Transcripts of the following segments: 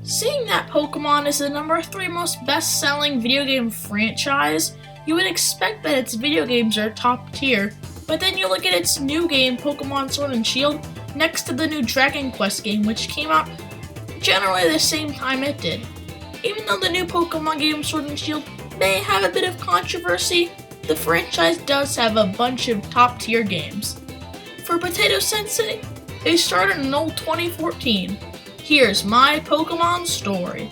Seeing that Pokemon is the number 3 most best-selling video game franchise, you would expect that its video games are top tier, but then you look at its new game, Pokemon Sword and Shield, next to the new Dragon Quest game, which came out generally the same time it did. Even though the new Pokemon game, Sword and Shield, may have a bit of controversy, the franchise does have a bunch of top tier games. For Potato Sensei, it started in old 2014. Here's my Pokemon story.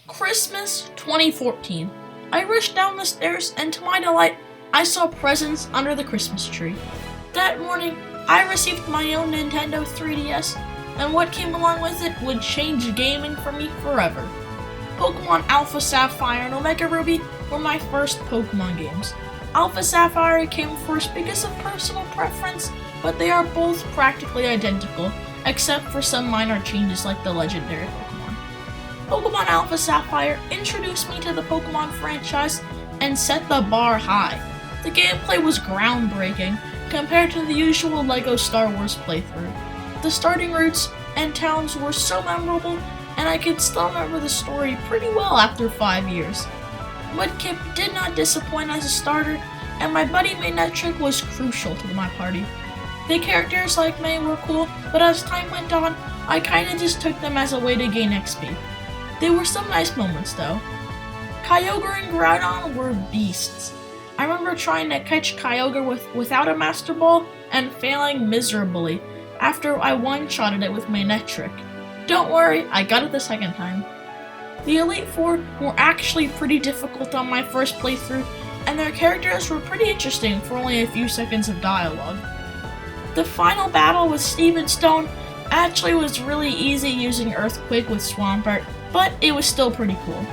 Christmas 2014. I rushed down the stairs and to my delight, I saw presents under the Christmas tree. That morning, I received my own Nintendo 3DS, and what came along with it would change gaming for me forever. Pokemon Alpha Sapphire and Omega Ruby were my first Pokemon games. Alpha Sapphire came first because of personal preference, but they are both practically identical, except for some minor changes like the legendary Pokemon. Pokemon Alpha Sapphire introduced me to the Pokemon franchise and set the bar high. The gameplay was groundbreaking compared to the usual LEGO Star Wars playthrough. The starting routes and towns were so memorable, and I could still remember the story pretty well after 5 years. Mudkip did not disappoint as a starter, and my buddy Manectric was crucial to my party. The characters like May were cool, but as time went on, I kinda just took them as a way to gain XP. There were some nice moments though. Kyogre and Groudon were beasts. I remember trying to catch Kyogre without a Master Ball and failing miserably after I one-shotted it with Manectric. Don't worry, I got it the second time. The Elite Four were actually pretty difficult on my first playthrough, and their characters were pretty interesting for only a few seconds of dialogue. The final battle with Steve Stone actually was really easy using Earthquake with Swampert, but it was still pretty cool.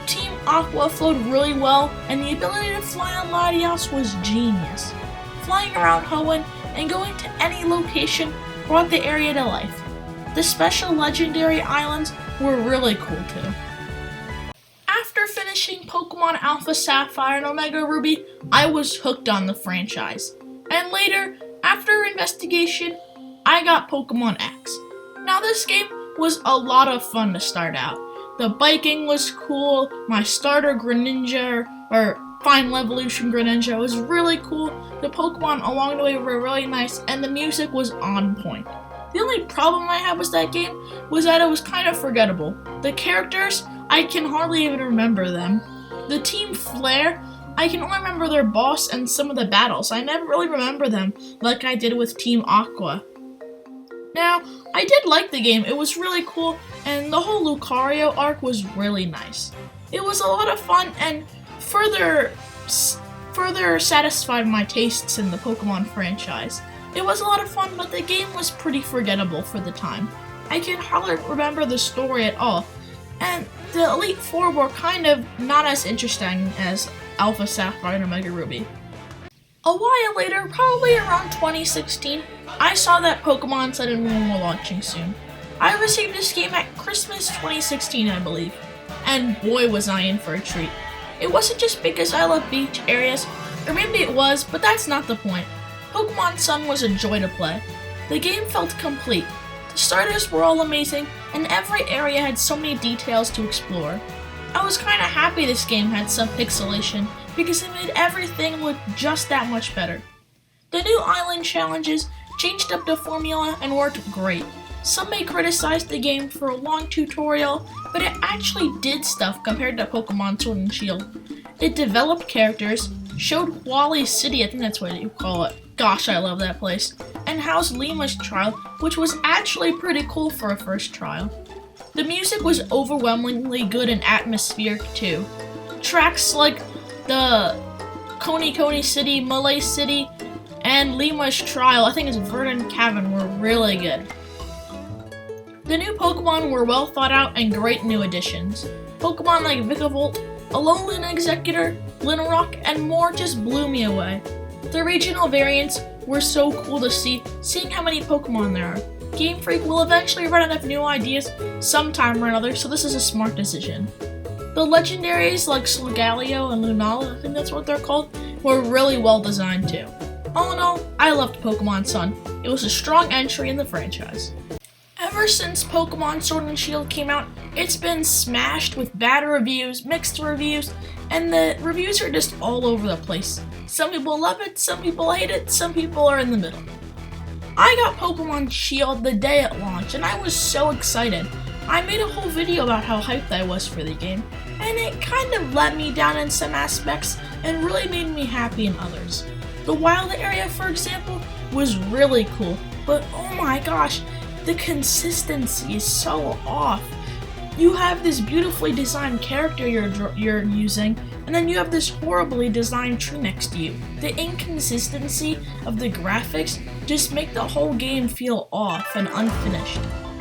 Team Aqua flowed really well, and the ability to fly on Latios was genius. Flying around Hoenn and going to any location brought the area to life. The special legendary islands were really cool too. After finishing Pokemon Alpha Sapphire and Omega Ruby, I was hooked on the franchise. And later, after investigation, I got Pokemon X. Now this game was a lot of fun to start out. The biking was cool, my starter Greninja, or Final Evolution Greninja was really cool, the Pokemon along the way were really nice, and the music was on point. The only problem I had with that game was that it was kind of forgettable. The characters, I can hardly even remember them. The Team Flare, I can only remember their boss and some of the battles. I never really remember them like I did with Team Aqua. Now, I did like the game, it was really cool, and the whole Lucario arc was really nice. It was a lot of fun and further satisfied my tastes in the Pokemon franchise. It was a lot of fun, but the game was pretty forgettable for the time. I can hardly remember the story at all, and the Elite Four were kind of not as interesting as Alpha Sapphire and Omega Ruby. A while later, probably around 2016, I saw that Pokemon Sun and Moon were launching soon. I received this game at Christmas 2016, I believe, and boy was I in for a treat. It wasn't just because I love beach areas, or maybe it was, but that's not the point. Pokemon Sun was a joy to play. The game felt complete. The starters were all amazing, and every area had so many details to explore. I was kinda happy this game had some pixelation, because it made everything look just that much better. The new island challenges changed up the formula and worked great. Some may criticize the game for a long tutorial, but it actually did stuff compared to Pokemon Sword and Shield. It developed characters, showed Wally City, I think that's what you call it. Gosh, I love that place. And housed Lima's trial, which was actually pretty cool for a first trial. The music was overwhelmingly good and atmospheric too. Tracks like the Coney City, Malay City, and Lima's trial, I think it's Verdant Cavern, were really good. The new Pokemon were well thought out and great new additions. Pokemon like Vikavolt Alolan Executor, Linerock, and more just blew me away. The regional variants were so cool to see, seeing how many Pokemon there are. Game Freak will eventually run out of new ideas sometime or another, so this is a smart decision. The legendaries like Solgaleo and Lunala, I think that's what they're called, were really well designed too. All in all, I loved Pokemon Sun. It was a strong entry in the franchise. Ever since Pokemon Sword and Shield came out, it's been smashed with bad reviews, mixed reviews, and the reviews are just all over the place. Some people love it, some people hate it, some people are in the middle. I got Pokemon Shield the day it launched, and I was so excited. I made a whole video about how hyped I was for the game, and it kind of let me down in some aspects and really made me happy in others. The wild area, for example, was really cool, but oh my gosh, the consistency is so off. You have this beautifully designed character you're using, and then you have this horribly designed tree next to you. The inconsistency of the graphics just make the whole game feel off and unfinished.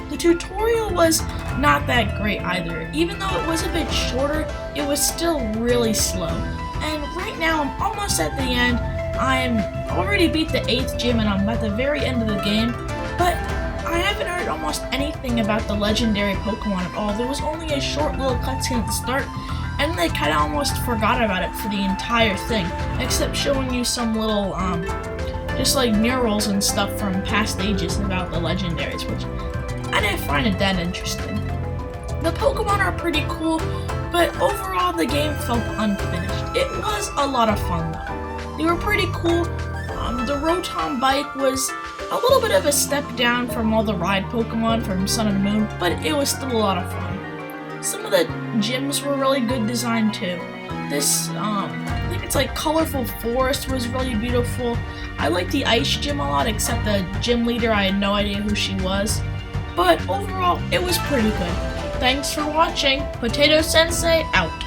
The tutorial was not that great either. Even though it was a bit shorter, it was still really slow. And right now I'm almost at the end. I'm already beat the 8th gym and I'm at the very end of the game, but I haven't heard almost anything about the legendary Pokemon at all. There was only a short little cutscene at the start, and they kind of almost forgot about it for the entire thing, except showing you some little, just like murals and stuff from past ages about the legendaries, which I didn't find it that interesting. The Pokemon are pretty cool, but overall the game felt unfinished. It was a lot of fun though. They were pretty cool. The Rotom bike was a little bit of a step down from all the ride Pokemon from Sun and Moon, but it was still a lot of fun. Some of the gyms were really good design too. This, I think it's like Colorful Forest was really beautiful. I like the Ice Gym a lot, except the gym leader, I had no idea who she was. But overall, it was pretty good. Thanks for watching. Potato Sensei out.